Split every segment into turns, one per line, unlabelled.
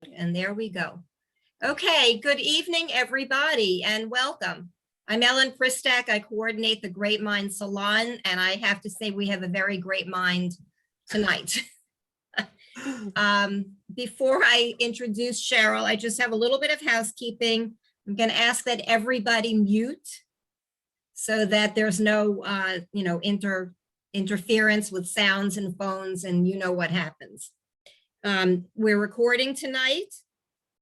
And there we go. Okay, good evening, everybody, and welcome. I'm Ellen Pristak. I coordinate the Great Mind Salon, and I have to say we have a very great mind tonight. Before I introduce Cheryl, I just have a little bit of housekeeping. I'm going to ask that everybody mute so that there's no, interference with sounds and phones, and you know what happens. We're recording tonight,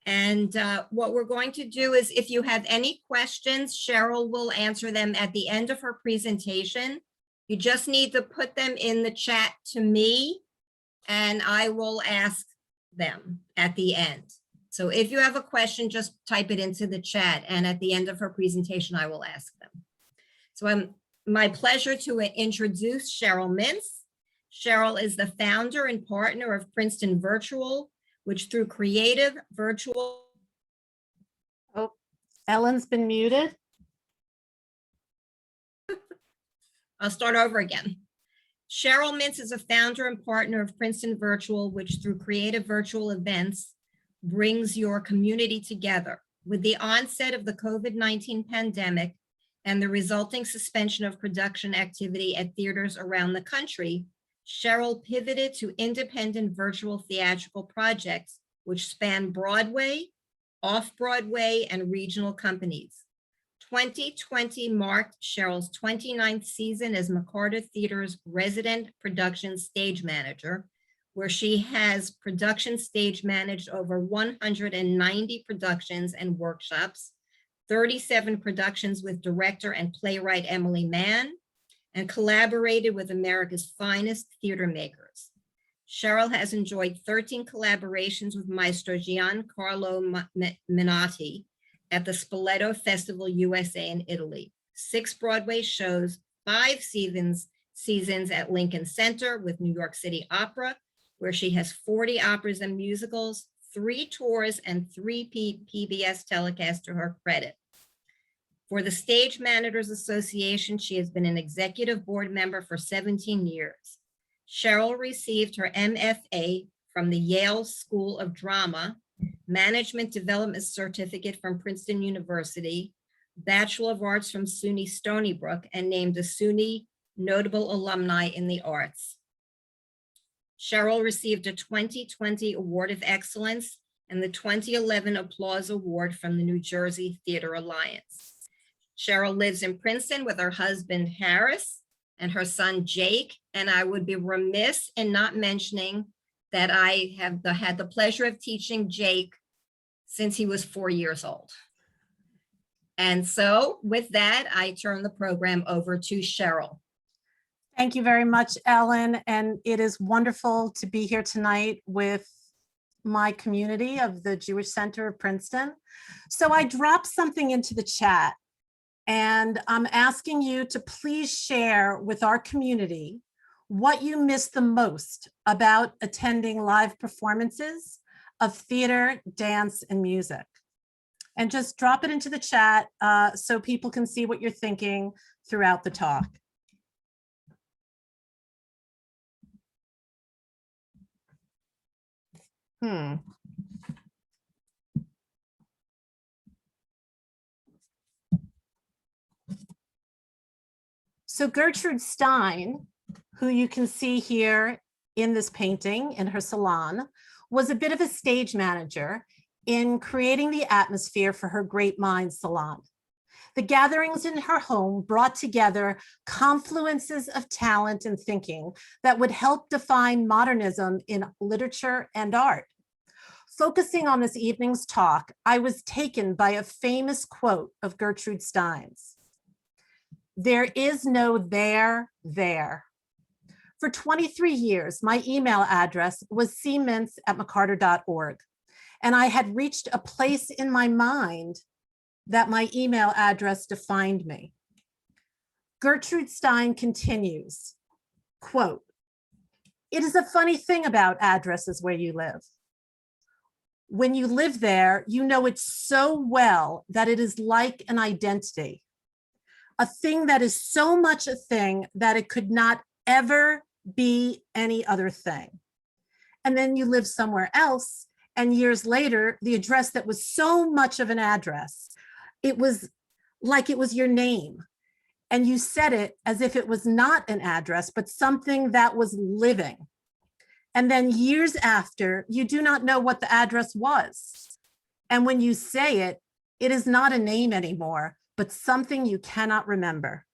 and what we're going to do is, if you have any questions, Cheryl will answer them at the end of her presentation. You just need to put them in the chat to me, and I will ask them at the end. So if you have a question, just type it into the chat, and at the end of her presentation, I will ask them. So my pleasure to introduce Cheryl Mintz. Cheryl is the founder and partner of Princeton Virtual, which through creative virtual.
Oh, Ellen's been muted.
I'll start over again. Cheryl Mintz is a founder and partner of Princeton Virtual, which through creative virtual events brings your community together. With the onset of the COVID-19 pandemic and the resulting suspension of production activity at theaters around the country, Cheryl pivoted to independent virtual theatrical projects, which span Broadway, off-Broadway, and regional companies. 2020 marked Cheryl's 29th season as McCarter Theater's resident production stage manager, where she has production stage managed over 190 productions and workshops, 37 productions with director and playwright Emily Mann, and collaborated with America's finest theater makers. Cheryl has enjoyed 13 collaborations with Maestro Giancarlo Menotti at the Spoleto Festival USA in Italy, 6 Broadway shows, 5 seasons at Lincoln Center with New York City Opera, where she has 40 operas and musicals, 3 tours, and 3 PBS telecasts to her credit. For the Stage Managers Association, she has been an executive board member for 17 years. Cheryl received her MFA from the Yale School of Drama, Management Development Certificate from Princeton University, Bachelor of Arts from SUNY Stony Brook, and named a SUNY Notable Alumni in the Arts. Cheryl received a 2020 Award of Excellence and the 2011 Applause Award from the New Jersey Theater Alliance. Cheryl lives in Princeton with her husband, Harris, and her son, Jake. And I would be remiss in not mentioning that I have had the pleasure of teaching Jake since he was 4 years old. And so with that, I turn the program over to Cheryl.
Thank you very much, Ellen. And it is wonderful to be here tonight with my community of the Jewish Center of Princeton. So I dropped something into the chat, and I'm asking you to please share with our community what you miss the most about attending live performances of theater, dance, and music. And just drop it into the chat so people can see what you're thinking throughout the talk. So Gertrude Stein, who you can see here in this painting in her salon, was a bit of a stage manager in creating the atmosphere for her Great Mind Salon. The gatherings in her home brought together confluences of talent and thinking that would help define modernism in literature and art. Focusing on this evening's talk, I was taken by a famous quote of Gertrude Stein's. "There is no there. For 23 years, my email address was cmintz@mccarter.org, and I had reached a place in my mind that my email address defined me." Gertrude Stein continues, quote, "It is a funny thing about addresses where you live. When you live there, you know it so well that it is like an identity, a thing that is so much a thing that it could not ever be any other thing. And then you live somewhere else And years later, the address that was so much of an address, it was like it was your name. And you said it as if it was not an address, but something that was living. And then years after, you do not know what the address was. And when you say it, it is not a name anymore, but something you cannot remember.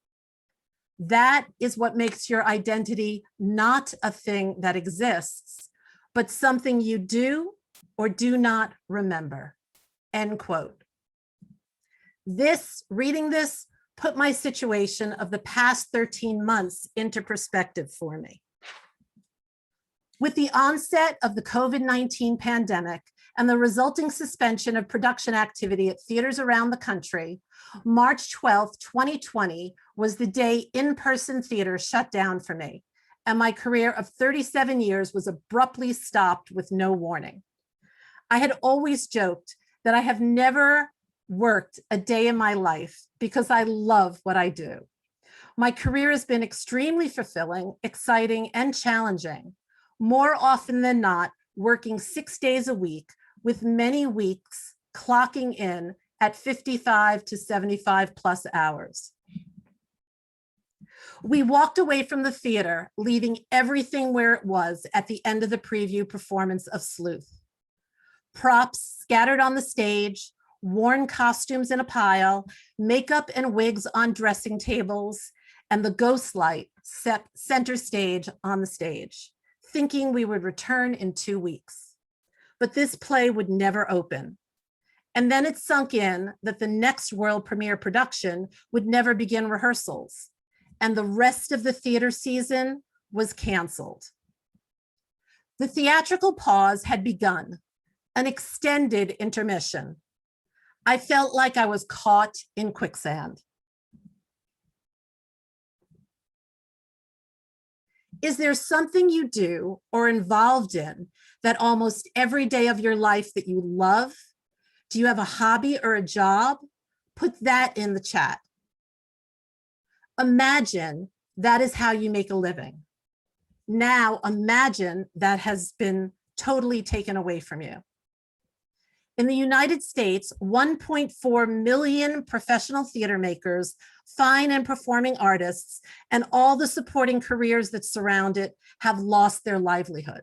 That is what makes your identity not a thing that exists, but something you do or do not remember. End quote. Reading this put my situation of the past 13 months into perspective for me. With the onset of the COVID-19 pandemic and the resulting suspension of production activity at theaters around the country, March 12th, 2020 was the day in-person theater shut down for me, and my career of 37 years was abruptly stopped with no warning. I had always joked that I have never worked a day in my life because I love what I do. My career has been extremely fulfilling, exciting, and challenging, more often than not, working 6 days a week, with many weeks clocking in at 55 to 75 plus hours. We walked away from the theater, leaving everything where it was at the end of the preview performance of Sleuth. Props scattered on the stage, worn costumes in a pile, makeup and wigs on dressing tables, and the ghost light set center stage on the stage, thinking we would return in 2 weeks. But this play would never open. And then it sunk in that the next world premiere production would never begin rehearsals, and the rest of the theater season was canceled. The theatrical pause had begun, an extended intermission. I felt like I was caught in quicksand. Is there something you do or involved in that almost every day of your life that you love? Do you have a hobby or a job? Put that in the chat. Imagine that is how you make a living. Now imagine that has been totally taken away from you. In the United States, 1.4 million professional theater makers, fine and performing artists, and all the supporting careers that surround it have lost their livelihood.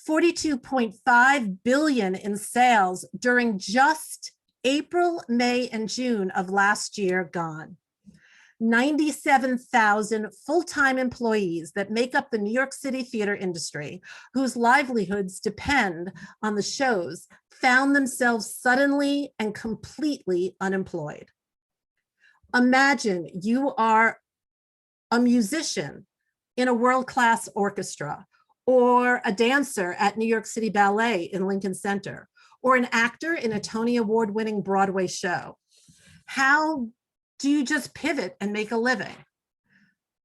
42.5 billion in sales during just April, May, and June of last year gone. 97,000 full-time employees that make up the New York City theater industry, whose livelihoods depend on the shows, found themselves suddenly and completely unemployed. Imagine you are a musician in a world-class orchestra, or a dancer at New York City Ballet in Lincoln Center, or an actor in a Tony Award-winning Broadway show. How do you just pivot and make a living?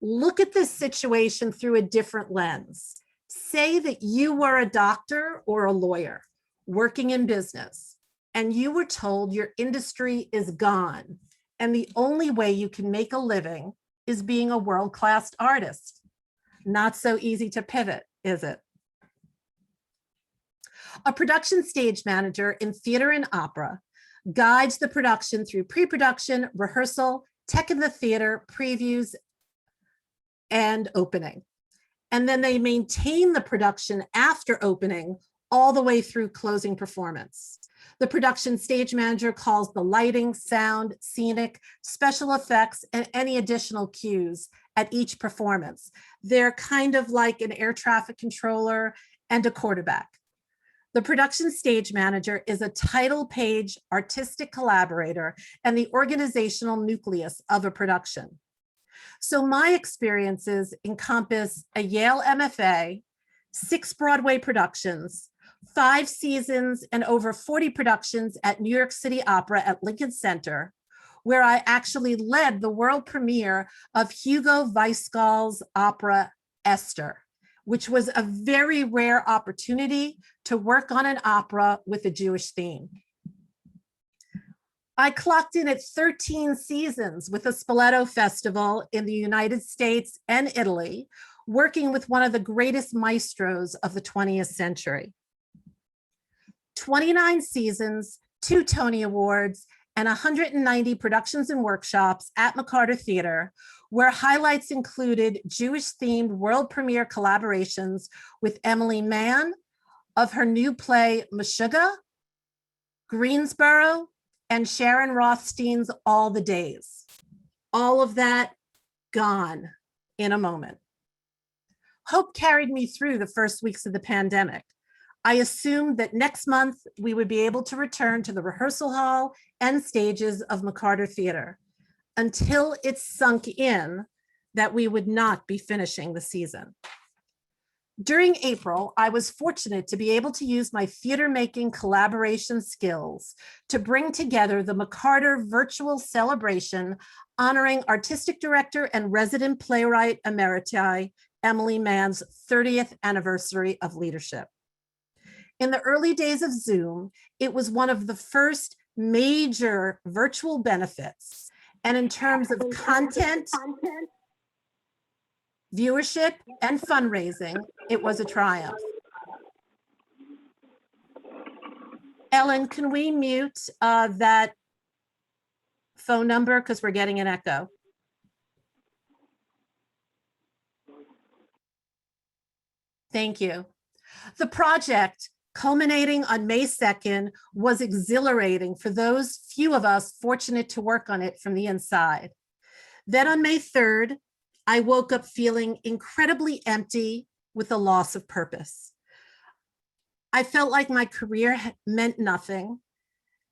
Look at this situation through a different lens. Say that you were a doctor or a lawyer working in business, and you were told your industry is gone, and the only way you can make a living is being a world-class artist. Not so easy to pivot, is it? A production stage manager in theater and opera guides the production through pre-production, rehearsal, tech in the theater, previews, and opening. And then they maintain the production after opening all the way through closing performance. The production stage manager calls the lighting, sound, scenic, special effects, and any additional cues at each performance. They're kind of like an air traffic controller and a quarterback. The production stage manager is a title page artistic collaborator and the organizational nucleus of a production. So my experiences encompass a Yale MFA, 6 Broadway productions, 5 seasons, and over 40 productions at New York City Opera at Lincoln Center, where I actually led the world premiere of Hugo Weisgall's opera Esther, which was a very rare opportunity to work on an opera with a Jewish theme. I clocked in at 13 seasons with the Spoleto Festival in the United States and Italy, working with one of the greatest maestros of the 20th century. 29 seasons, 2 Tony Awards, and 190 productions and workshops at McCarter Theater, where highlights included Jewish-themed world premiere collaborations with Emily Mann of her new play, Meshuggah, Greensboro, and Sharon Rothstein's All the Days. All of that gone in a moment. Hope carried me through the first weeks of the pandemic. I assumed that next month we would be able to return to the rehearsal hall and stages of McCarter Theater, until it sunk in that we would not be finishing the season. During April, I was fortunate to be able to use my theater-making collaboration skills to bring together the McCarter virtual celebration honoring artistic director and resident playwright emeriti Emily Mann's 30th anniversary of leadership. In the early days of Zoom, it was one of the first major virtual benefits. And in terms of content, viewership, and fundraising, it was a triumph. Ellen, can we mute that phone number because we're getting an echo? Thank you. The project, culminating on May 2nd, was exhilarating for those few of us fortunate to work on it from the inside. Then on May 3rd, I woke up feeling incredibly empty with a loss of purpose. I felt like my career meant nothing,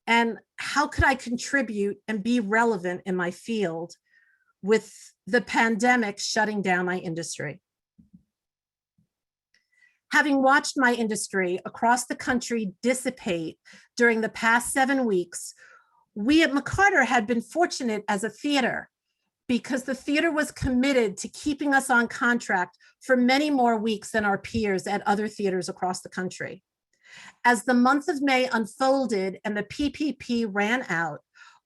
and how could I contribute and be relevant in my field with the pandemic shutting down my industry? Having watched my industry across the country dissipate during the past 7 weeks, we at McCarter had been fortunate as a theater because the theater was committed to keeping us on contract for many more weeks than our peers at other theaters across the country. As the month of May unfolded and the PPP ran out,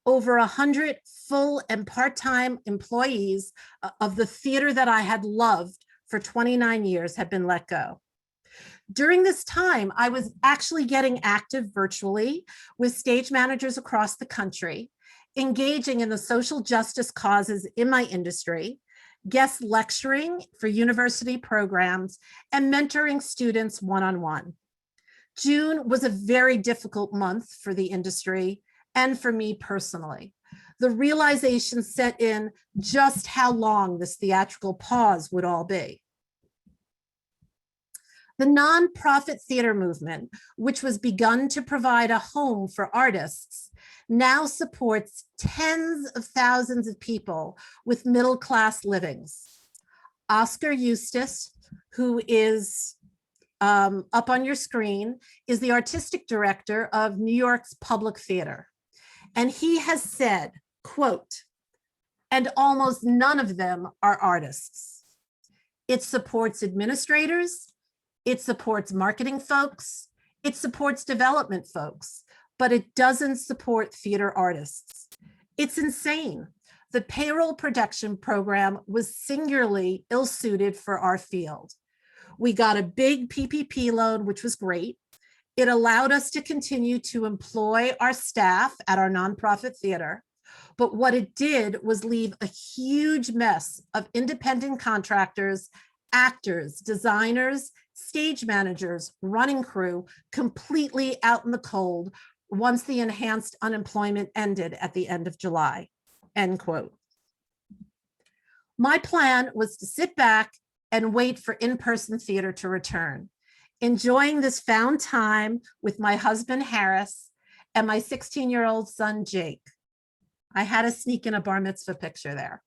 over 100 full and part-time employees of the theater that I had loved for 29 years had been let go. During this time, I was actually getting active virtually with stage managers across the country, engaging in the social justice causes in my industry, guest lecturing for university programs, and mentoring students one-on-one. June was a very difficult month for the industry and for me personally. The realization set in just how long this theatrical pause would all be. The nonprofit theater movement, which was begun to provide a home for artists, now supports tens of thousands of people with middle-class livings. Oscar Eustace, who is up on your screen, is the artistic director of New York's Public Theater. And he has said, quote, "And almost none of them are artists. It supports administrators, it supports marketing folks, it supports development folks, but it doesn't support theater artists. It's insane. The payroll protection program was singularly ill-suited for our field. We got a big PPP loan, which was great. It allowed us to continue to employ our staff at our nonprofit theater. But what it did was leave a huge mess of independent contractors, actors, designers, stage managers, running crew, completely out in the cold once the enhanced unemployment ended at the end of July," end quote. My plan was to sit back and wait for in-person theater to return, enjoying this found time with my husband, Harris, and my 16-year-old son, Jake. I had to sneak in a bar mitzvah picture there.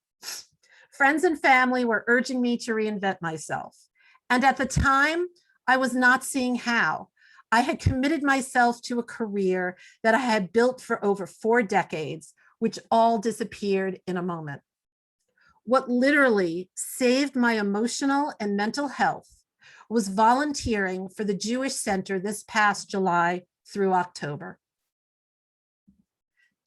Friends and family were urging me to reinvent myself. And at the time, I was not seeing how. I had committed myself to a career that I had built for over 4 decades, which all disappeared in a moment. What literally saved my emotional and mental health was volunteering for the Jewish Center this past July through October.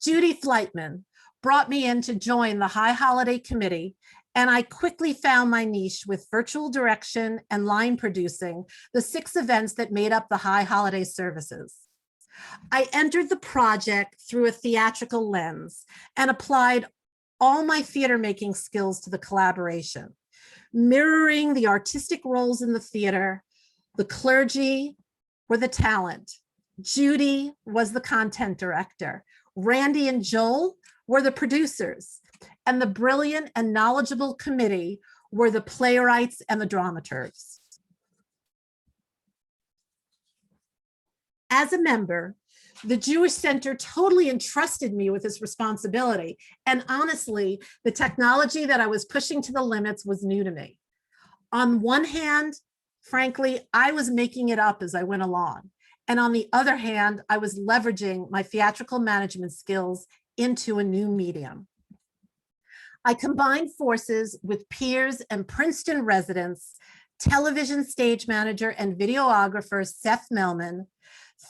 Judy Fleitman brought me in to join the High Holiday Committee, and I quickly found my niche with virtual direction and line producing the 6 events that made up the High Holiday services. I entered the project through a theatrical lens and applied all my theater making skills to the collaboration, mirroring the artistic roles in the theater. The clergy were the talent. Judy was the content director. Randy and Joel were the producers, and the brilliant and knowledgeable committee were the playwrights and the dramaturgs. As a member, the Jewish Center totally entrusted me with this responsibility. And honestly, the technology that I was pushing to the limits was new to me. On one hand, frankly, I was making it up as I went along. And on the other hand, I was leveraging my theatrical management skills into a new medium. I combined forces with peers and Princeton residents, television stage manager and videographer Seth Melman,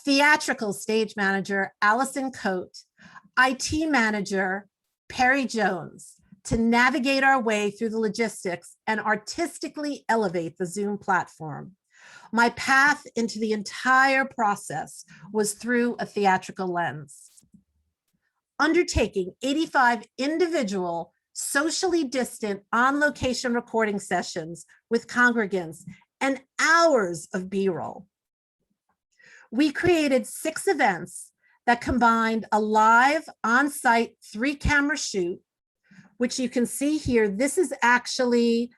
theatrical stage manager Allison Coate, IT manager Perry Jones, to navigate our way through the logistics and artistically elevate the Zoom platform. My path into the entire process was through a theatrical lens. Undertaking 85 individual, socially distant, on-location recording sessions with congregants and hours of B-roll. We created 6 events that combined a live on-site 3-camera shoot, which you can see here. This is actually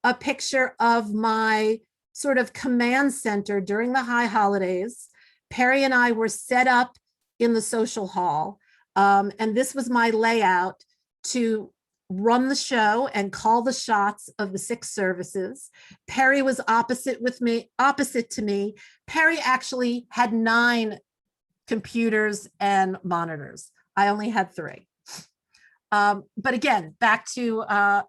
a picture of my sort of command center during the high holidays. Perry and I were set up in the social hall, and this was my layout to run the show and call the shots of the 6 services. Perry was opposite to me. Perry actually had 9 computers and monitors. I only had 3. But again, back to,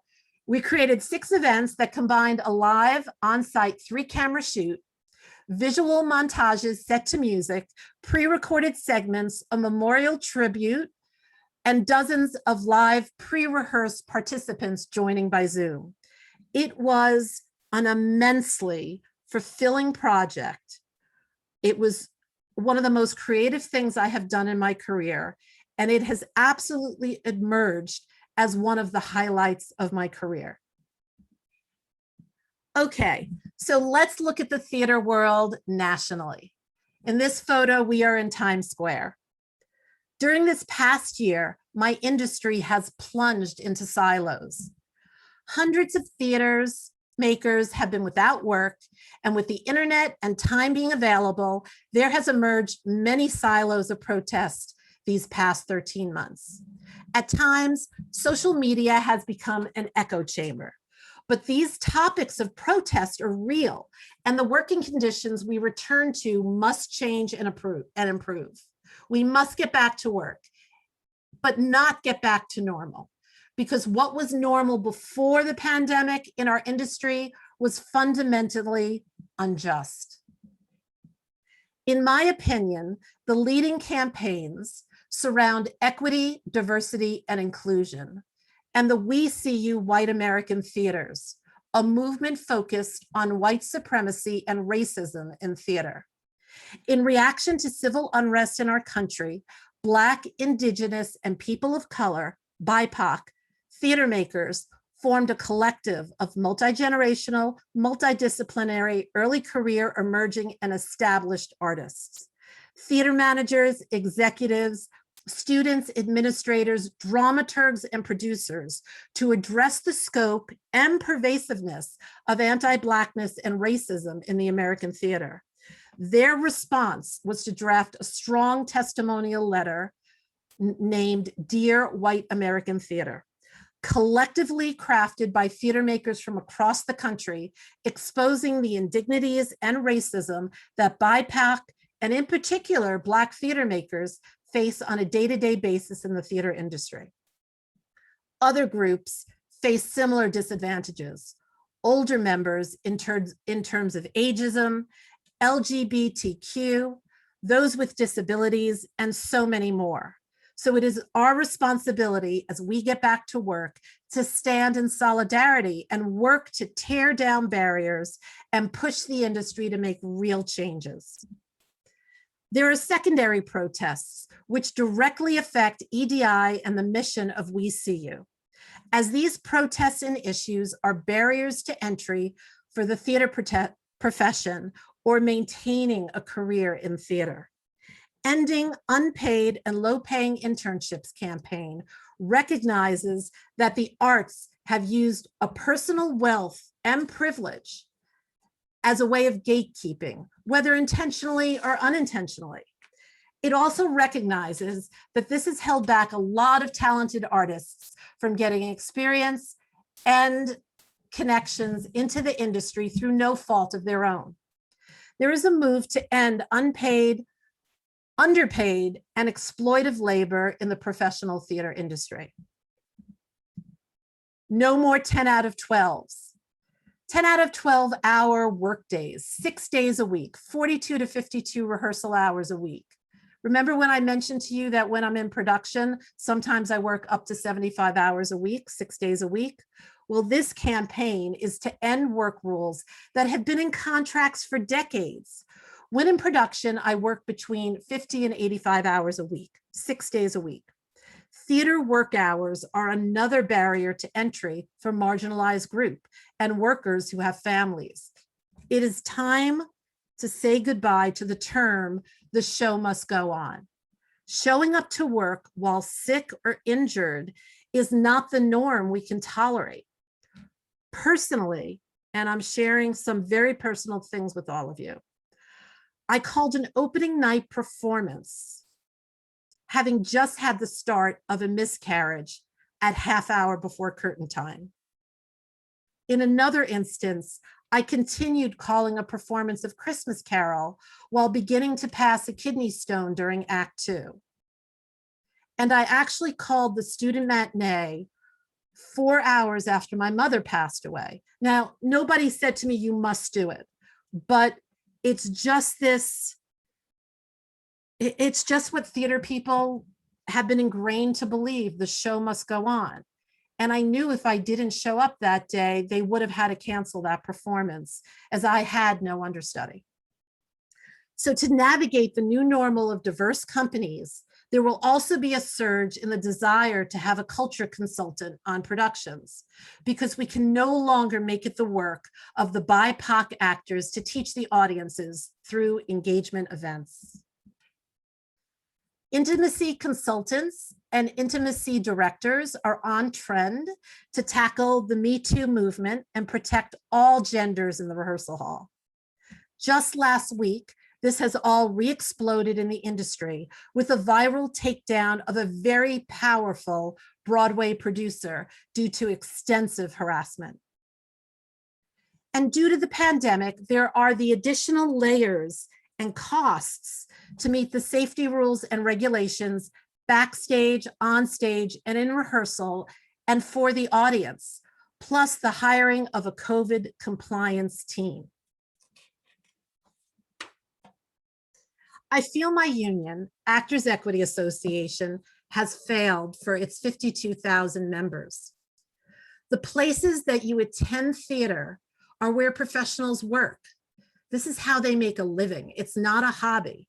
we created 6 events that combined a live on-site 3-camera shoot, visual montages set to music, pre-recorded segments, a memorial tribute, and dozens of live pre-rehearsed participants joining by Zoom. It was an immensely fulfilling project. It was one of the most creative things I have done in my career, and it has absolutely emerged as one of the highlights of my career. Okay, so let's look at the theater world nationally. In this photo, we are in Times Square. During this past year, my industry has plunged into silos. Hundreds of theaters makers have been without work, and with the internet and time being available, there has emerged many silos of protest these past 13 months. At times, social media has become an echo chamber, but these topics of protest are real, and the working conditions we return to must change and improve. We must get back to work, but not get back to normal, because what was normal before the pandemic in our industry was fundamentally unjust. In my opinion, the leading campaigns surround equity, diversity, and inclusion, and the We See You White American Theaters, a movement focused on white supremacy and racism in theater. In reaction to civil unrest in our country, Black, Indigenous, and people of color, BIPOC, theater makers formed a collective of multi-generational, multidisciplinary, early career, emerging, and established artists. Theater managers, executives, students, administrators, dramaturgs, and producers to address the scope and pervasiveness of anti-Blackness and racism in the American theater. Their response was to draft a strong testimonial letter named Dear White American Theater, collectively crafted by theater makers from across the country, exposing the indignities and racism that BIPOC, and in particular, Black theater makers, face on a day-to-day basis in the theater industry. Other groups face similar disadvantages. Older members in terms of ageism, LGBTQ, those with disabilities, and so many more. So it is our responsibility as we get back to work to stand in solidarity and work to tear down barriers and push the industry to make real changes. There are secondary protests which directly affect EDI and the mission of We See You, as these protests and issues are barriers to entry for the theater profession or maintaining a career in theater. Ending unpaid and low-paying internships campaign recognizes that the arts have used a personal wealth and privilege as a way of gatekeeping, whether intentionally or unintentionally. It also recognizes that this has held back a lot of talented artists from getting experience and connections into the industry through no fault of their own. There is a move to end unpaid, underpaid, and exploitive labor in the professional theater industry. No more 10 out of 12s. 10 out of 12 hour work days, 6 days a week, 42 to 52 rehearsal hours a week. Remember when I mentioned to you that when I'm in production, sometimes I work up to 75 hours a week, 6 days a week? Well, this campaign is to end work rules that have been in contracts for decades. When in production, I work between 50 and 85 hours a week, 6 days a week. Theater work hours are another barrier to entry for marginalized group and workers who have families. It is time to say goodbye to the term, the show must go on. Showing up to work while sick or injured is not the norm we can tolerate. Personally, and I'm sharing some very personal things with all of you, I called an opening night performance, having just had the start of a miscarriage at half hour before curtain time. In another instance, I continued calling a performance of Christmas Carol while beginning to pass a kidney stone during Act 2. And I actually called the student matinee 4 hours after my mother passed away. Now, nobody said to me, you must do it, but it's just this, it's just what theater people have been ingrained to believe, the show must go on. And I knew if I didn't show up that day, they would have had to cancel that performance, as I had no understudy. So to navigate the new normal of diverse companies, there will also be a surge in the desire to have a culture consultant on productions, because we can no longer make it the work of the BIPOC actors to teach the audiences through engagement events. Intimacy consultants and intimacy directors are on trend to tackle the Me Too movement and protect all genders in the rehearsal hall. Just last week, this has all re-exploded in the industry with a viral takedown of a very powerful Broadway producer due to extensive harassment. And due to the pandemic, there are the additional layers and costs to meet the safety rules and regulations backstage, on stage, and in rehearsal, and for the audience, plus the hiring of a COVID compliance team. I feel my union, Actors Equity Association, has failed for its 52,000 members. The places that you attend theater are where professionals work. This is how they make a living. It's not a hobby.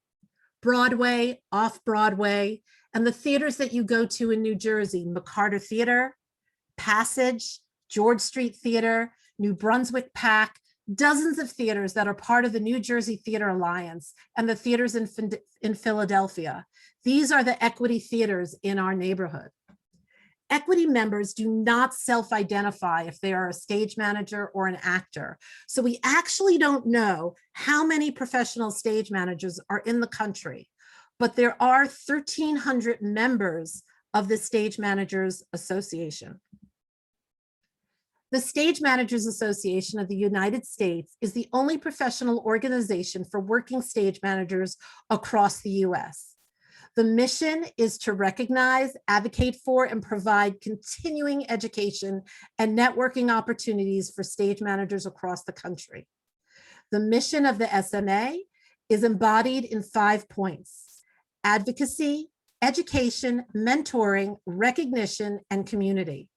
Broadway, off-Broadway, and the theaters that you go to in New Jersey, McCarter Theater, Passage, George Street Theater, New Brunswick PAC, dozens of theaters that are part of the New Jersey Theater Alliance, and the theaters in Philadelphia. These are the equity theaters in our neighborhood. Equity members do not self-identify if they are a stage manager or an actor. So we actually don't know how many professional stage managers are in the country, but there are 1,300 members of the Stage Managers Association. The Stage Managers Association of the United States is the only professional organization for working stage managers across the US. The mission is to recognize, advocate for, and provide continuing education and networking opportunities for stage managers across the country. The mission of the SMA is embodied in 5 points: advocacy, education, mentoring, recognition, and community.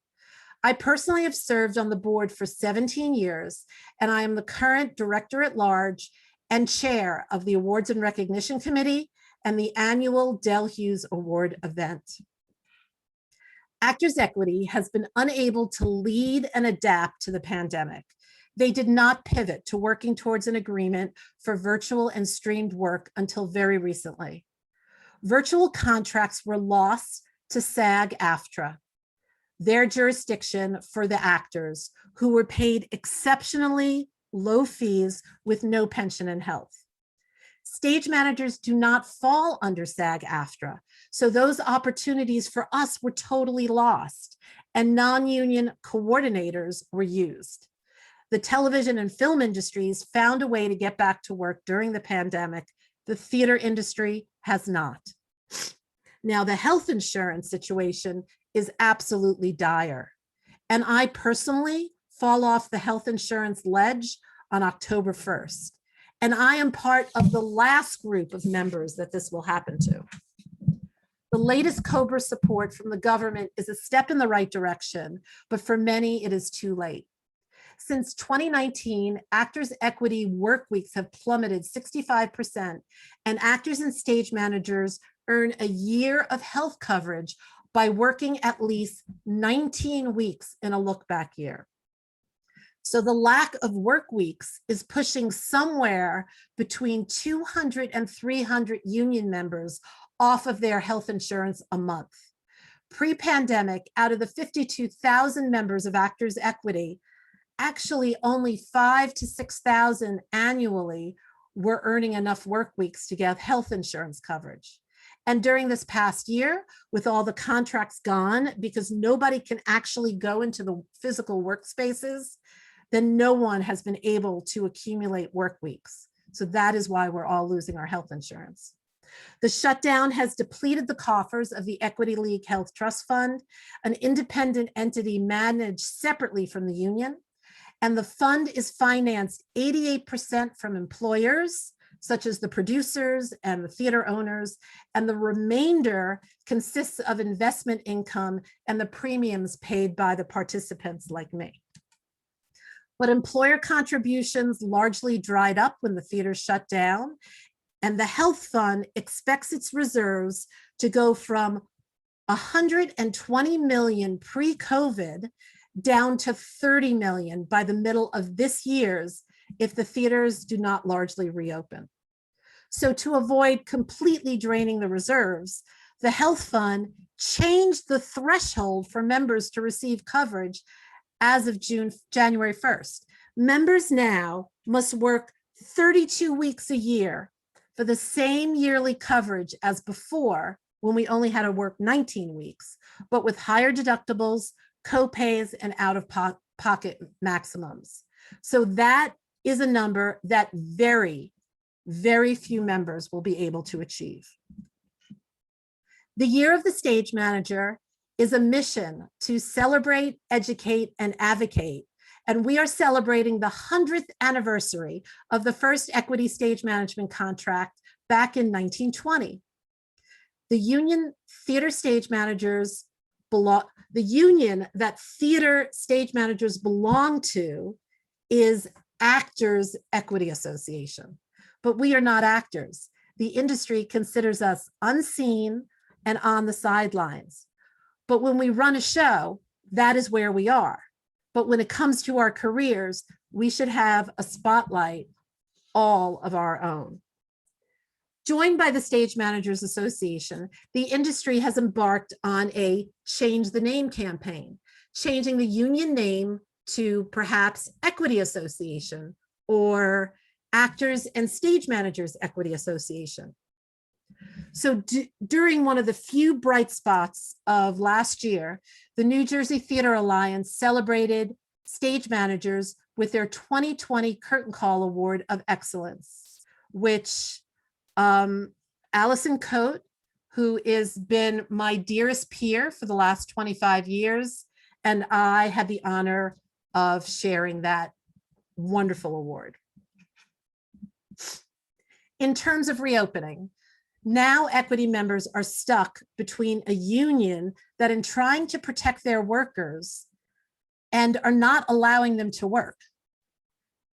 I personally have served on the board for 17 years, and I am the current director at large and chair of the Awards and Recognition Committee and the annual Del Hughes Award event. Actors Equity has been unable to lead and adapt to the pandemic. They did not pivot to working towards an agreement for virtual and streamed work until very recently. Virtual contracts were lost to SAG-AFTRA, their jurisdiction for the actors who were paid exceptionally low fees with no pension and health. Stage managers do not fall under SAG-AFTRA, so those opportunities for us were totally lost, and non-union coordinators were used. The television and film industries found a way to get back to work during the pandemic. The theater industry has not. Now, the health insurance situation is absolutely dire, and I personally fall off the health insurance ledge on October 1st. And I am part of the last group of members that this will happen to. The latest COBRA support from the government is a step in the right direction, but for many, it is too late. Since 2019, Actors Equity work weeks have plummeted 65%, and actors and stage managers earn a year of health coverage by working at least 19 weeks in a look-back year. So the lack of work weeks is pushing somewhere between 200 and 300 union members off of their health insurance a month. Pre-pandemic, out of the 52,000 members of Actors Equity, actually only 5,000 to 6,000 annually were earning enough work weeks to get health insurance coverage. And during this past year, with all the contracts gone, because nobody can actually go into the physical workspaces, then no one has been able to accumulate work weeks. So that is why we're all losing our health insurance. The shutdown has depleted the coffers of the Equity League Health Trust Fund, an independent entity managed separately from the union. And the fund is financed 88% from employers, such as the producers and the theater owners, and the remainder consists of investment income and the premiums paid by the participants like me. But employer contributions largely dried up when the theater shut down, and the health fund expects its reserves to go from 120 million pre-COVID down to 30 million by the middle of this year's if the theaters do not largely reopen. So to avoid completely draining the reserves, the health fund changed the threshold for members to receive coverage as of January 1st. Members now must work 32 weeks a year for the same yearly coverage as before, when we only had to work 19 weeks, but with higher deductibles, co-pays, and out-of-pocket maximums. So that is a number that very, very few members will be able to achieve. The Year of the Stage Manager is a mission to celebrate, educate, and advocate. And we are celebrating the 100th anniversary of the first equity stage management contract back in 1920. The union theater stage managers belong, the union that theater stage managers belong to is Actors Equity Association, but we are not actors. The industry considers us unseen and on the sidelines. But when we run a show, that is where we are. But when it comes to our careers, we should have a spotlight all of our own. Joined by the Stage Managers Association, the industry has embarked on a change the name campaign, changing the union name to perhaps Equity Association or Actors and Stage Managers Equity Association. So during one of the few bright spots of last year, the New Jersey Theater Alliance celebrated stage managers with their 2020 Curtain Call Award of Excellence, which Allison Coate, who has been my dearest peer for the last 25 years, and I had the honor of sharing that wonderful award. In terms of reopening, now equity members are stuck between a union that in trying to protect their workers and are not allowing them to work.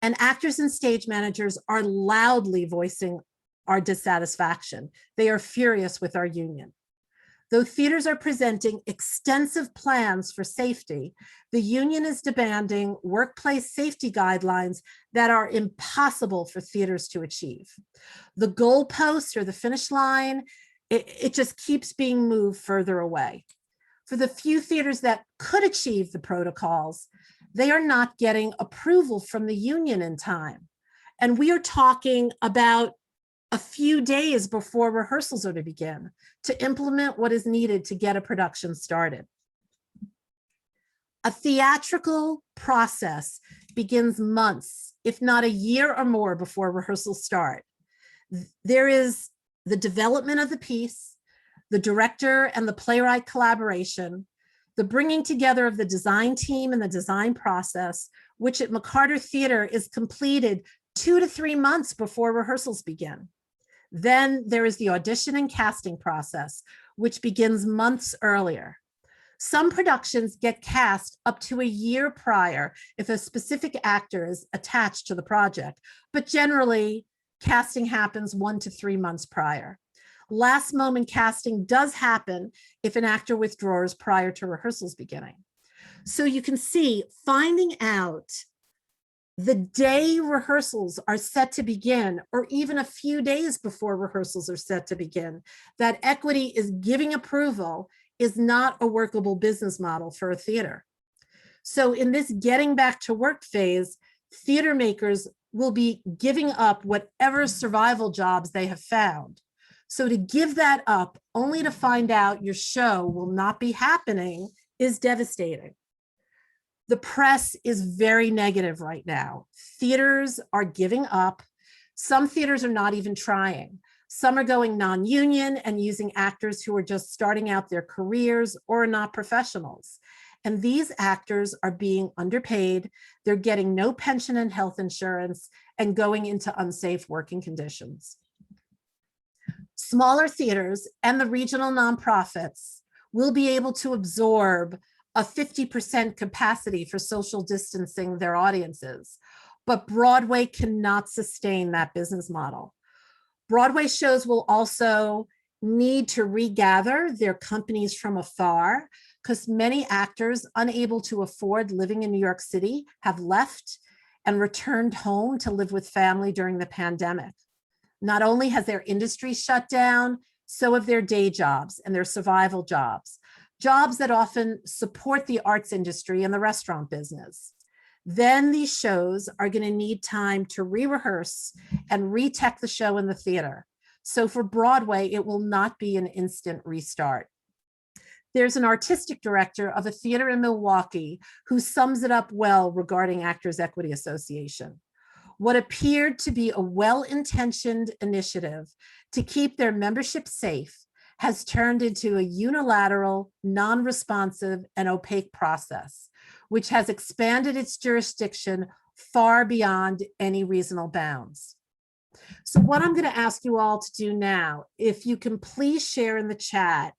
And actors and stage managers are loudly voicing our dissatisfaction. They are furious with our union. Though theaters are presenting extensive plans for safety, the union is demanding workplace safety guidelines that are impossible for theaters to achieve. The goalpost or the finish line, it just keeps being moved further away. For the few theaters that could achieve the protocols, they are not getting approval from the union in time. And we are talking about a few days before rehearsals are to begin to implement what is needed to get a production started. A theatrical process begins months, if not a year or more, before rehearsals start. There is the development of the piece, the director and the playwright collaboration, the bringing together of the design team and the design process, which at McCarter Theater is completed 2 to 3 months before rehearsals begin. Then there is the audition and casting process, which begins months earlier. Some productions get cast up to a year prior if a specific actor is attached to the project, but generally casting happens 1 to 3 months prior. Last moment casting does happen if an actor withdraws prior to rehearsals beginning. So you can see, finding out the day rehearsals are set to begin, or even a few days before rehearsals are set to begin, that equity is giving approval is not a workable business model for a theater. So in this getting back to work phase, theater makers will be giving up whatever survival jobs they have found. So to give that up only to find out your show will not be happening is devastating. The press is very negative right now. Theaters are giving up. Some theaters are not even trying. Some are going non-union and using actors who are just starting out their careers or are not professionals. And these actors are being underpaid. They're getting no pension and health insurance and going into unsafe working conditions. Smaller theaters and the regional nonprofits will be able to absorb a 50% capacity for social distancing their audiences, but Broadway cannot sustain that business model. Broadway shows will also need to regather their companies from afar because many actors unable to afford living in New York City have left and returned home to live with family during the pandemic. Not only has their industry shut down, so have their day jobs and their survival jobs. Jobs that often support the arts industry and the restaurant business. Then these shows are going to need time to re-rehearse and retech the show in the theater. So for Broadway, it will not be an instant restart. There's an artistic director of a theater in Milwaukee who sums it up well regarding Actors Equity Association. What appeared to be a well-intentioned initiative to keep their membership safe has turned into a unilateral, non-responsive, and opaque process, which has expanded its jurisdiction far beyond any reasonable bounds. So what I'm going to ask you all to do now, if you can please share in the chat,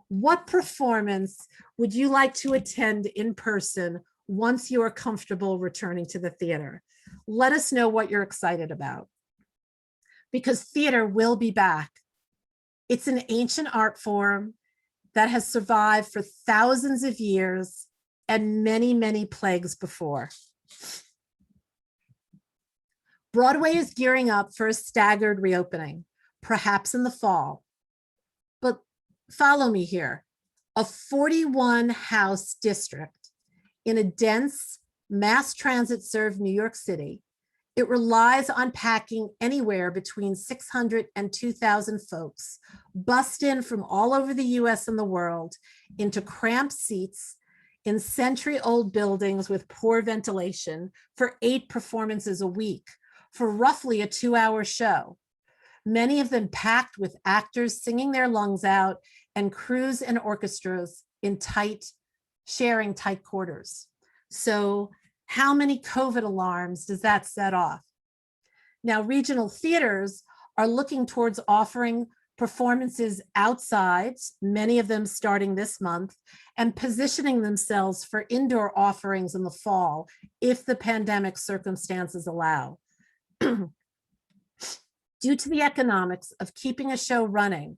what performance would you like to attend in person once you are comfortable returning to the theater? Let us know what you're excited about, because theater will be back. It's an ancient art form that has survived for thousands of years and many, many plagues before. Broadway is gearing up for a staggered reopening, perhaps in the fall. But follow me here. A 41-house district in a dense, mass transit-served New York City, it relies on packing anywhere between 600 and 2,000 folks, bussed in from all over the US and the world into cramped seats in century-old buildings with poor ventilation for 8 performances a week for roughly a 2-hour show. Many of them packed with actors singing their lungs out and crews and orchestras in sharing tight quarters. So how many COVID alarms does that set off? Now, regional theaters are looking towards offering performances outside, many of them starting this month, and positioning themselves for indoor offerings in the fall if the pandemic circumstances allow. Do Due to the economics of keeping a show running,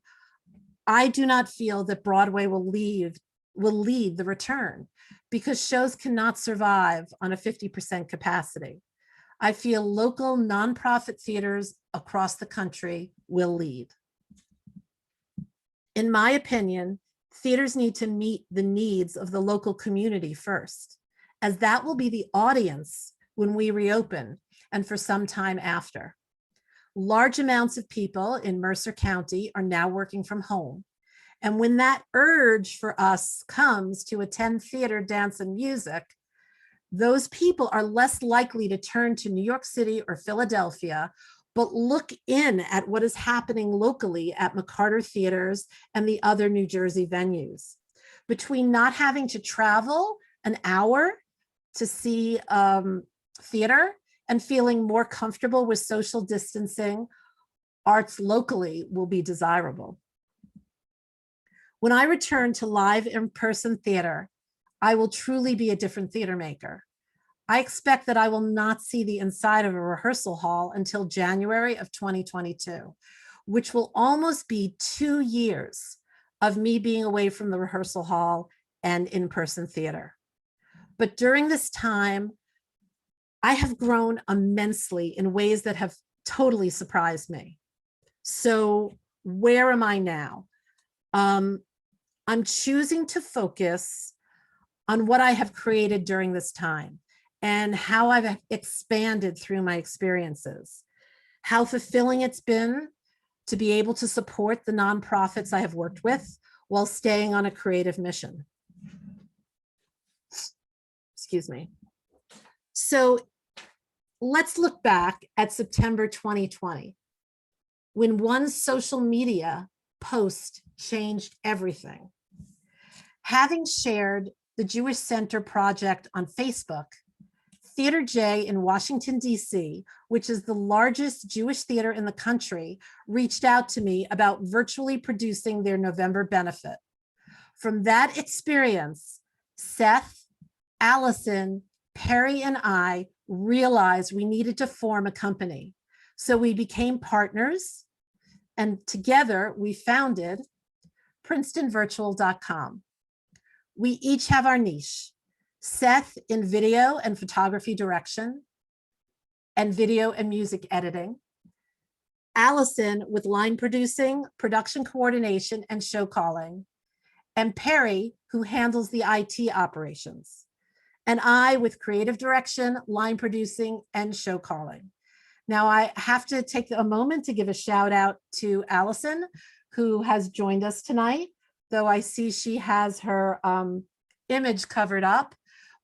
I do not feel that Broadway will lead the return because shows cannot survive on a 50% capacity. I feel local nonprofit theaters across the country will lead. In my opinion, theaters need to meet the needs of the local community first, as that will be the audience when we reopen and for some time after. Large amounts of people in Mercer County are now working from home. And when that urge for us comes to attend theater, dance, and music, those people are less likely to turn to New York City or Philadelphia, but look in at what is happening locally at McCarter Theaters and the other New Jersey venues. Between not having to travel an hour to see theater and feeling more comfortable with social distancing, arts locally will be desirable. When I return to live in-person theater, I will truly be a different theater maker. I expect that I will not see the inside of a rehearsal hall until January of 2022, which will almost be 2 years of me being away from the rehearsal hall and in-person theater. But during this time, I have grown immensely in ways that have totally surprised me. So where am I now? I'm choosing to focus on what I have created during this time and how I've expanded through my experiences, how fulfilling it's been to be able to support the nonprofits I have worked with while staying on a creative mission. Excuse me. So let's look back at September 2020, when one social media post changed everything. Having shared the Jewish Center project on Facebook, Theater J in Washington, D.C., which is the largest Jewish theater in the country, reached out to me about virtually producing their November benefit. From that experience, Seth, Allison, Perry, and I realized we needed to form a company. So we became partners, and together we founded PrincetonVirtual.com. We each have our niche. Seth in video and photography direction and video and music editing. Allison with line producing, production coordination, and show calling. And Perry, who handles the IT operations. And I with creative direction, line producing, and show calling. Now I have to take a moment to give a shout out to Allison, who has joined us tonight, though I see she has her image covered up.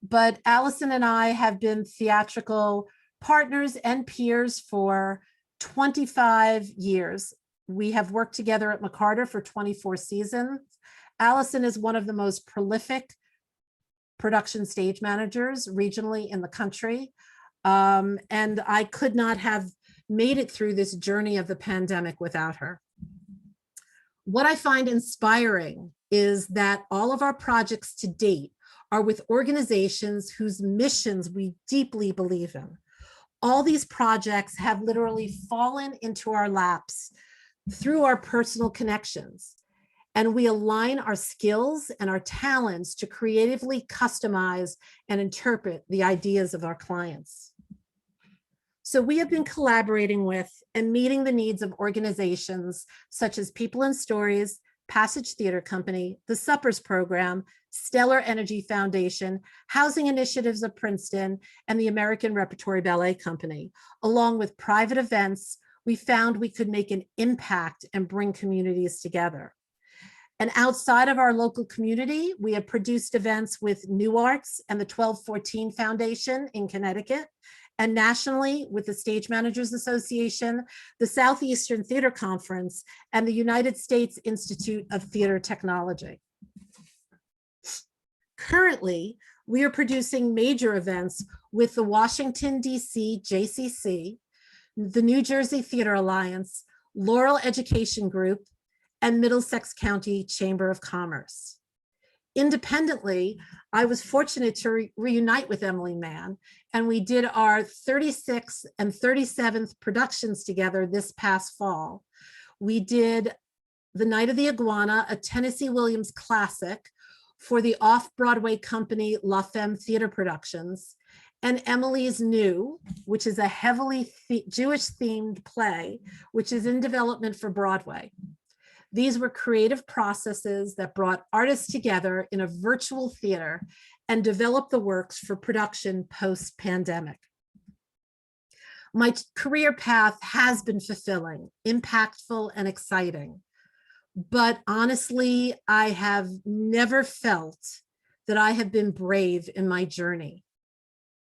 But Allison and I have been theatrical partners and peers for 25 years. We have worked together at McCarter for 24 seasons. Allison is one of the most prolific production stage managers regionally in the country. And I could not have made it through this journey of the pandemic without her. What I find inspiring is that all of our projects to date are with organizations whose missions we deeply believe in. All these projects have literally fallen into our laps through our personal connections. And we align our skills and our talents to creatively customize and interpret the ideas of our clients. So we have been collaborating with and meeting the needs of organizations such as People in Stories, Passage Theater Company, the Suppers Program, Stellar Energy Foundation, Housing Initiatives of Princeton, and the American Repertory Ballet Company. Along with private events, we found we could make an impact and bring communities together. And outside of our local community, we have produced events with New Arts and the 1214 Foundation in Connecticut, and nationally with the Stage Managers Association, the Southeastern Theater Conference, and the United States Institute of Theater Technology. Currently, we are producing major events with the Washington, D.C. JCC, the New Jersey Theater Alliance, Laurel Education Group, and Middlesex County Chamber of Commerce. independently, I was fortunate to reunite with Emily Mann, and we did our 36th and 37th productions together this past fall. We did The Night of the Iguana, a Tennessee Williams classic for the off-Broadway company La Femme Theater Productions, and Emily's New, which is a heavily Jewish-themed play, which is in development for Broadway. These were creative processes that brought artists together in a virtual theater and developed the works for production post-pandemic. My career path has been fulfilling, impactful, and exciting. But honestly, I have never felt that I have been brave in my journey.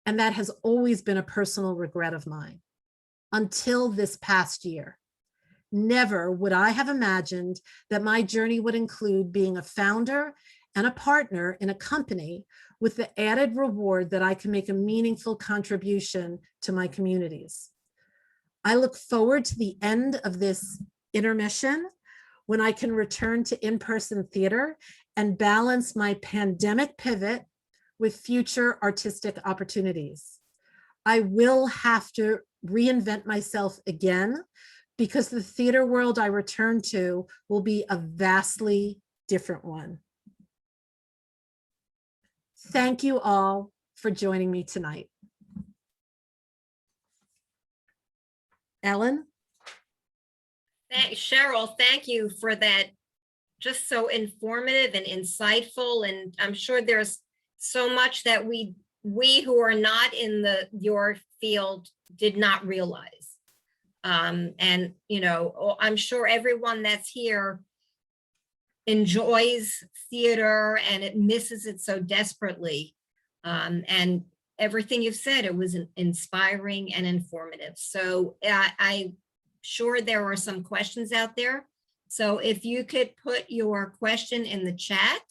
And that has always been a personal regret of mine until this past year. Never would I have imagined that my journey would include being a founder and a partner in a company with the added reward that I can make a meaningful contribution to my communities. I look forward to the end of this intermission when I can return to in-person theater and balance my pandemic pivot with future artistic opportunities. I will have to reinvent myself again because the theater world I return to will be a vastly different one. Thank you all for joining me tonight. Ellen?
Cheryl, thank you for that. Just so informative and insightful. And I'm sure there's so much that we who are not in your field did not realize. And, you know, I'm sure everyone that's here enjoys theater and it misses it so desperately. And everything you've said, it was inspiring and informative. So I'm sure there are some questions out there. So if you could put your question in the chat,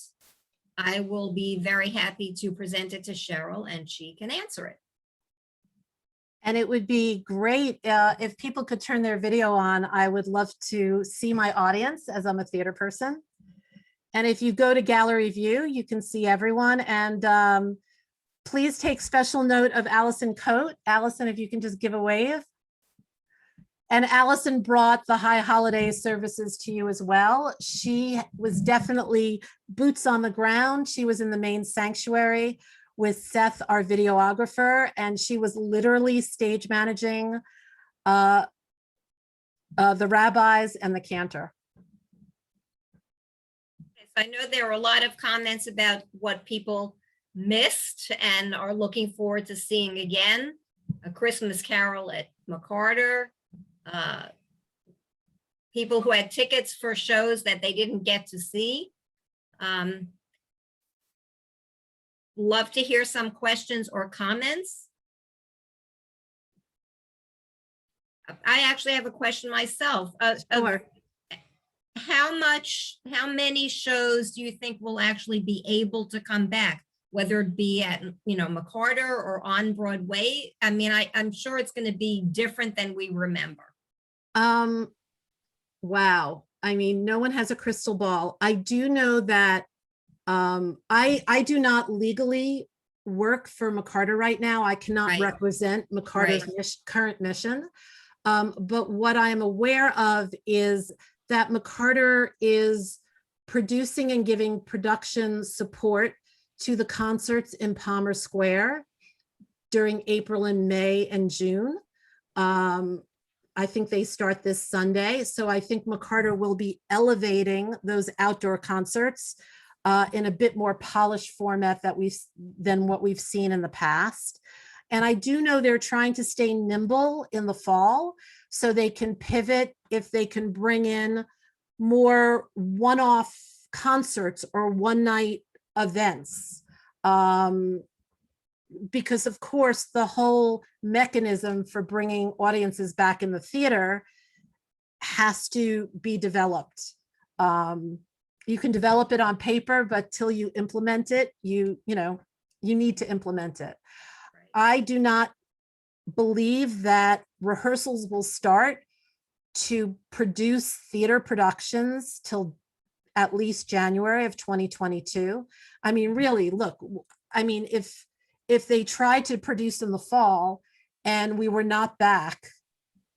I will be very happy to present it to Cheryl and she can answer it.
And it would be great if people could turn their video on. I would love to see my audience as I'm a theater person. And if you go to gallery view, you can see everyone. And please take special note of Allison Coate. Allison, if you can just give a wave. And Allison brought the High Holiday services to you as well. She was definitely boots on the ground. She was in the main sanctuary with Seth, our videographer, and she was literally stage managing the rabbis and the cantor.
I know there are a lot of comments about what people missed and are looking forward to seeing again. A Christmas Carol at McCarter. People who had tickets for shows that they didn't get to see. Love to hear some questions or comments. I actually have a question myself.
Sure.
How many shows do you think will actually be able to come back, whether it be at, you know, McCarter or on Broadway? I mean, I'm sure it's going to be different than we remember.
Wow. I mean, no one has a crystal ball. I do know that I do not legally work for McCarter right now. I cannot represent McCarter's current mission. But what I am aware of is that McCarter is producing and giving production support to the concerts in Palmer Square during April and May and June. I think they start this Sunday. So I think McCarter will be elevating those outdoor concerts in a bit more polished format than what we've seen in the past. And I do know they're trying to stay nimble in the fall so they can pivot if they can bring in more one-off concerts or one-night events. Because of course, the whole mechanism for bringing audiences back in the theater has to be developed. You can develop it on paper, but till you implement it, you need to implement it. I do not believe that rehearsals will start to produce theater productions till at least January of 2022. I mean, really, look, I mean, if they tried to produce in the fall and we were not back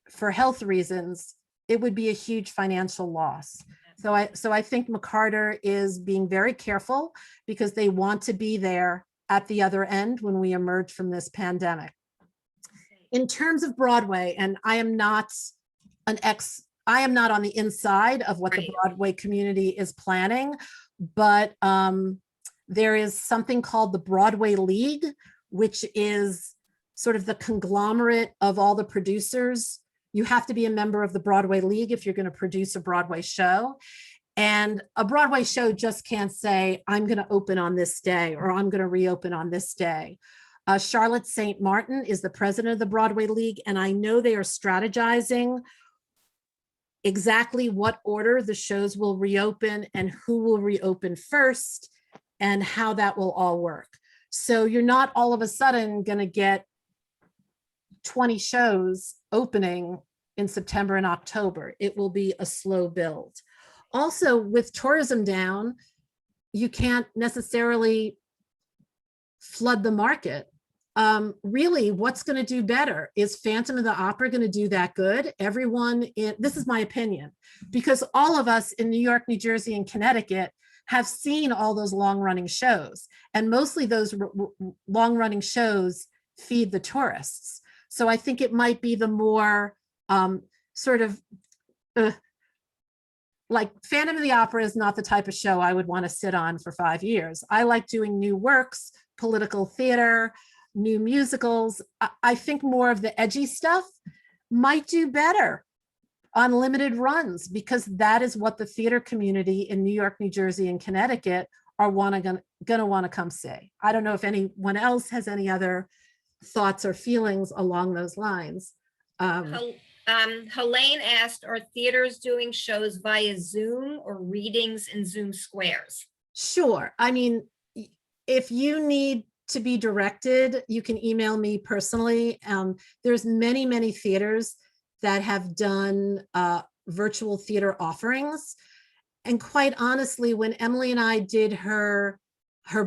for health reasons, it would be a huge financial loss. So I think McCarter is being very careful because they want to be there at the other end when we emerge from this pandemic. In terms of Broadway, and I am not on the inside of what the Broadway community is planning, but there is something called the Broadway League, which is sort of the conglomerate of all the producers. You have to be a member of the Broadway League if you're going to produce a Broadway show. And a Broadway show just can't say, I'm going to open on this day or I'm going to reopen on this day. Charlotte St. Martin is the president of the Broadway League, and I know they are strategizing exactly what order the shows will reopen and who will reopen first and how that will all work. So you're not all of a sudden going to get 20 shows opening in September and October. It will be a slow build. Also, with tourism down, you can't necessarily flood the market. Really, what's going to do better? Is Phantom of the Opera going to do that good? This is my opinion, because all of us in New York, New Jersey, and Connecticut have seen all those long-running shows, and mostly those long-running shows feed the tourists. So I think it might be the more like Phantom of the Opera is not the type of show I would want to sit on for 5 years. I like doing new works, political theater, new musicals. I think more of the edgy stuff might do better on limited runs, because that is what the theater community in New York, New Jersey, and Connecticut are gonna want to come see. I don't know if anyone else has any other thoughts or feelings along those lines.
Helene asked, are theaters doing shows via Zoom or readings in Zoom squares?
Sure. I mean, if you need to be directed, you can email me personally. There's many, many theaters that have done virtual theater offerings. And quite honestly, when Emily and I did her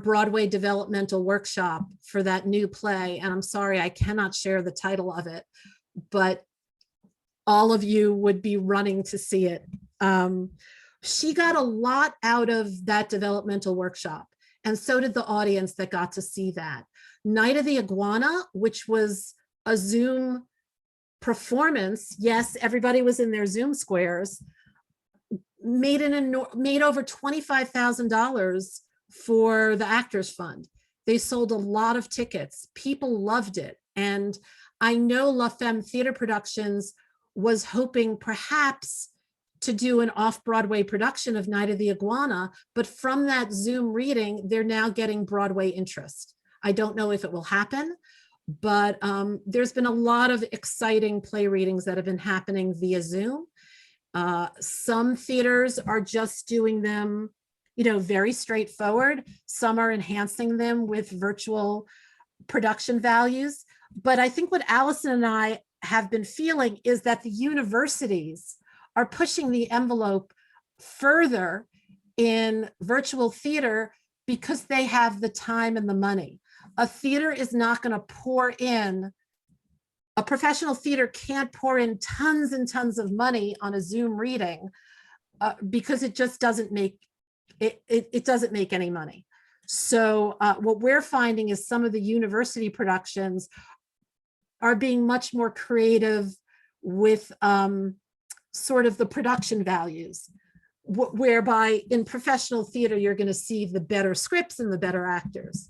Broadway developmental workshop for that new play, and I'm sorry, I cannot share the title of it, but all of you would be running to see it. She got a lot out of that developmental workshop, and so did the audience that got to see that. Night of the Iguana, which was a Zoom performance, yes, everybody was in their Zoom squares, made over $25,000 for the Actors Fund. They sold a lot of tickets. People loved it. And I know La Femme Theater Productions was hoping perhaps to do an off-Broadway production of Night of the Iguana, but from that Zoom reading, they're now getting Broadway interest. I don't know if it will happen, but there's been a lot of exciting play readings that have been happening via Zoom. Some theaters are just doing them, very straightforward. Some are enhancing them with virtual production values. But I think what Allison and I have been feeling is that the universities are pushing the envelope further in virtual theater because they have the time and the money. A theater is not going to pour in, a professional theater can't pour in tons and tons of money on a Zoom reading because it just doesn't make, it doesn't make any money. So what we're finding is some of the university productions are being much more creative with sort of the production values, whereby in professional theater, you're going to see the better scripts and the better actors.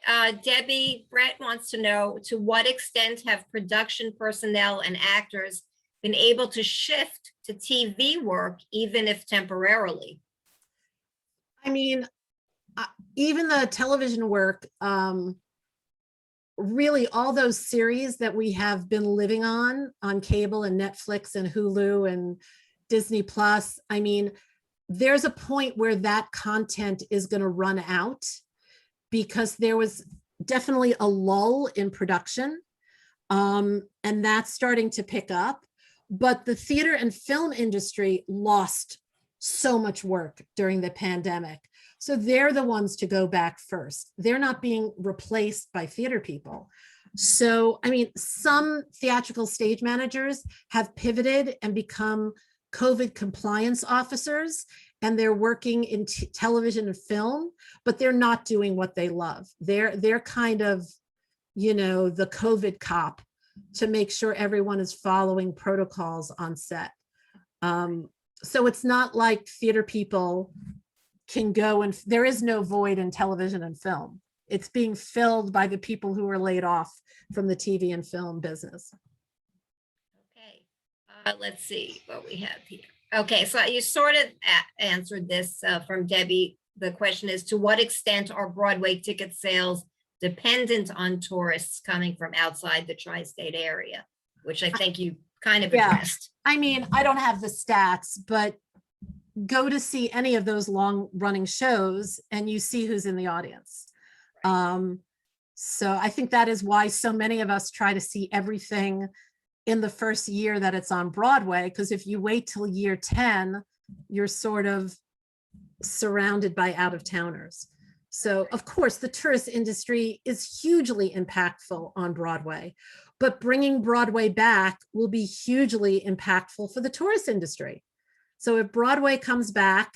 Okay, Debbie Brett wants to know, to what extent have production personnel and actors been able to shift to TV work, even if temporarily?
I mean, even the television work, really all those series that we have been living on cable and Netflix and Hulu and Disney Plus, I mean, there's a point where that content is going to run out because there was definitely a lull in production, and that's starting to pick up. But the theater and film industry lost so much work during the pandemic. So they're the ones to go back first. They're not being replaced by theater people. So, I mean, some theatrical stage managers have pivoted and become COVID compliance officers, and they're working in television and film, but they're not doing what they love. They're kind of, you know, the COVID cop to make sure everyone is following protocols on set. So it's not like theater people can go, and there is no void in television and film. It's being filled by the people who were laid off from the TV and film business.
Okay, let's see what we have here. Okay, so you sort of answered this from Debbie. The question is, to what extent are Broadway ticket sales dependent on tourists coming from outside the tri-state area? Which I think you kind of addressed.
I mean, I don't have the stats, but go to see any of those long running shows and you see who's in the audience. So I think that is why so many of us try to see everything in the first year that it's on Broadway, because if you wait till year 10, you're sort of surrounded by out-of-towners. So of course, the tourist industry is hugely impactful on Broadway, but bringing Broadway back will be hugely impactful for the tourist industry. So if Broadway comes back,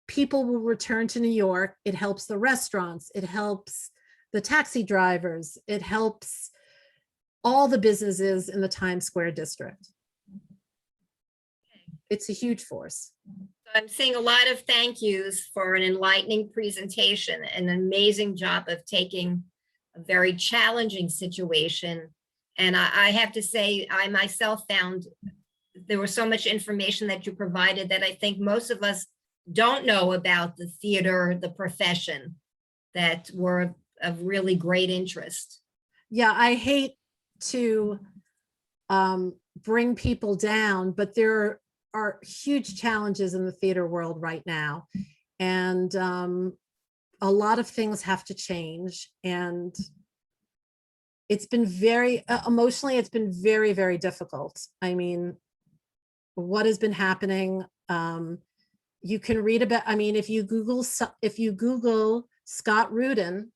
people will return to New York. It helps the restaurants. It helps the taxi drivers. It helps all the businesses in the Times Square district. It's a huge force.
I'm seeing a lot of thank yous for an enlightening presentation, an amazing job of taking a very challenging situation. And I have to say, I myself found there was so much information that you provided that I think most of us don't know about the theater, the profession, that were of really great interest.
Yeah, I hate to bring people down, but there are huge challenges in the theater world right now. And a lot of things have to change. And it's been very, emotionally, it's been very, very difficult. I mean, what has been happening, you can read about, I mean, if you Google Scott Rudin,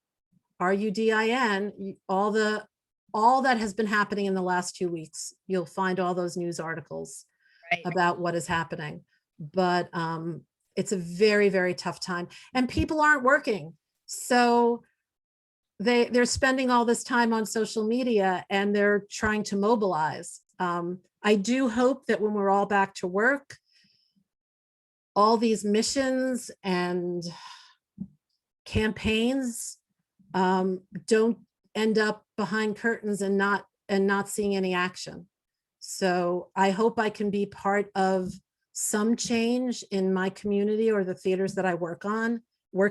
R-U-D-I-N, all that has been happening in the last 2 weeks, you'll find all those news articles about what is happening. But it's a very, very tough time, and people aren't working. So they're spending all this time on social media and they're trying to mobilize. I do hope that when we're all back to work, all these missions and campaigns don't end up behind curtains and not seeing any action. So I hope I can be part of some change in my community or the theaters that I work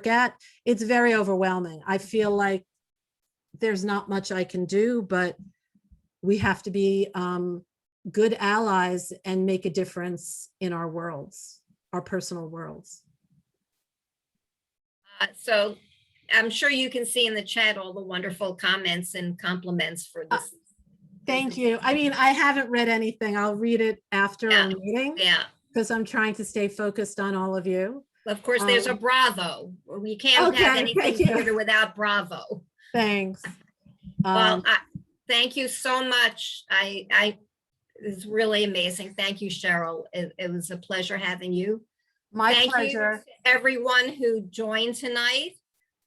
at. It's very overwhelming. I feel like there's not much I can do, but we have to be good allies and make a difference in our worlds, our personal worlds.
So I'm sure you can see in the chat all the wonderful comments and compliments for this.
Thank you. I mean, I haven't read anything. I'll read it after our meeting.
Yeah.
Because I'm trying to stay focused on all of you.
Of course, there's a bravo. We can't have anything theater without bravo.
Thanks.
Well, thank you so much. It's really amazing. Thank you, Cheryl. It was a pleasure having you.
My
Thank
pleasure.
you to everyone who joined tonight.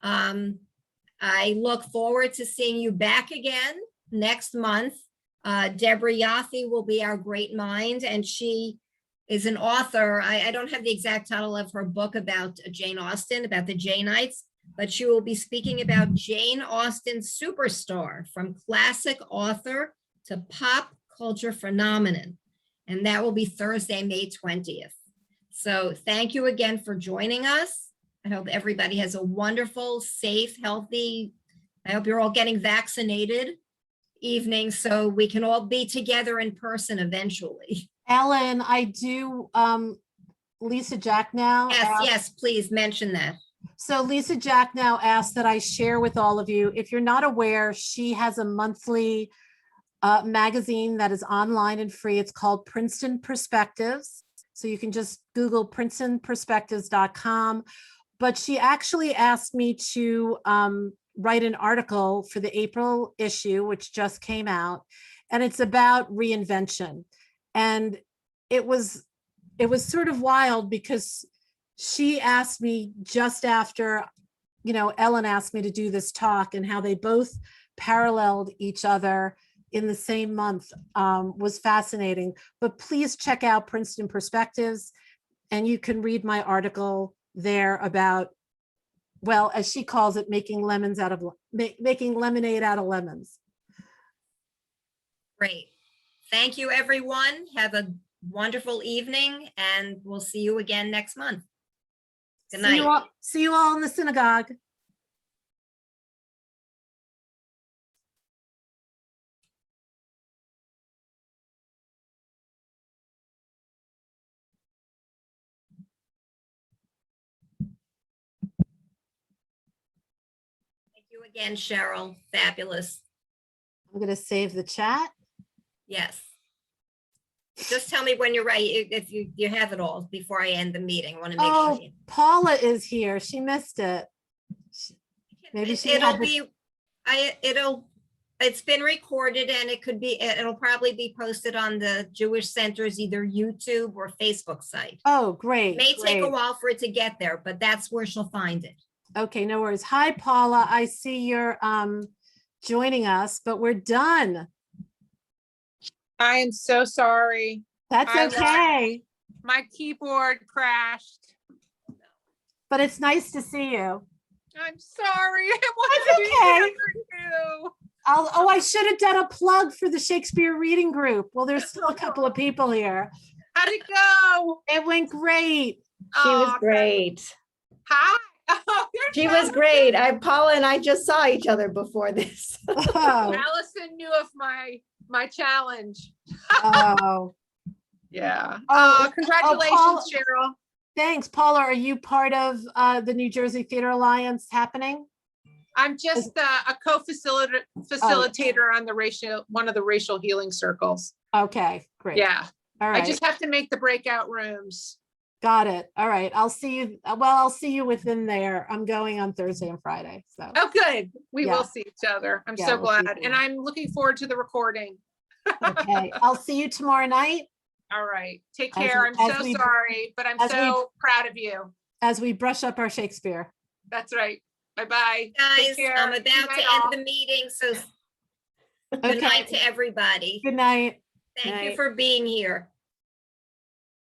I look forward to seeing you back again next month. Deborah Yaffe will be our great mind, and she is an author. I don't have the exact title of her book about Jane Austen, about the Janeites, but she will be speaking about Jane Austen's superstar, from classic author to pop culture phenomenon. And that will be Thursday, May 20th. So thank you again for joining us. I hope everybody has a wonderful, safe, healthy, I hope you're all getting vaccinated evening so we can all be together in person eventually.
Ellen, I do, Lisa Jack now.
Yes, please mention that.
So Lisa Jack now asked that I share with all of you. If you're not aware, she has a monthly magazine that is online and free. It's called Princeton Perspectives. So you can just Google princetonperspectives.com. But she actually asked me to write an article for the April issue, which just came out, and it's about reinvention. And it was sort of wild because she asked me just after, Ellen asked me to do this talk, and how they both paralleled each other in the same month was fascinating. But please check out Princeton Perspectives, and you can read my article there about, well, as she calls it, making lemonade out of lemons.
Great. Thank you, everyone. Have a wonderful evening, and we'll see you again next month. Good night.
See you all in the synagogue.
Thank you again, Cheryl. Fabulous.
I'm going to save the chat.
Yes. Just tell me when you're ready, if you have it all before I end the meeting. I want to make sure.
Paula is here. She missed it. Maybe
it's been recorded, and it'll probably be posted on the Jewish Center's either YouTube or Facebook site.
Oh, great.
It may take a while for it to get there, but that's where she'll find it.
Okay, no worries. Hi, Paula. I see you're joining us, but we're done.
I am so sorry.
That's okay.
My keyboard crashed.
But it's nice to see you.
I'm sorry. It
That's okay.
you.
I should have done a plug for the Shakespeare reading group. Well, there's still a couple of people here.
How'd it go?
It went great.
She was great.
Hi.
She was great. Paula and I just saw each other before this.
Oh.
Allison knew of my challenge.
Oh.
Yeah.
Oh,
Congratulations,
Paula,
Cheryl.
Thanks, Paula. Are you part of the New Jersey Theater Alliance happening?
I'm just a co-facilitator on one of the racial healing circles.
Okay, great.
Yeah.
All right.
I just have to make the breakout rooms.
Got it. All right. I'll see you. Well, I'll see you within there. I'm going on Thursday and Friday. So.
Oh, good. We
Yeah.
will see each other. I'm
Yeah,
so
we'll see
glad.
each
And
other.
I'm looking forward to the recording.
Okay. I'll see you tomorrow night
All right. Take
As
care.
we-
I'm
as
so
we-
sorry, but I'm
as we-
so proud of you.
as we brush up our Shakespeare.
That's right. Bye-bye.
Guys,
care.
I'm
Good
about
night,
to
all.
end the meeting, so good
Okay.
night to everybody.
Good night.
Thank you
Night.
for being here.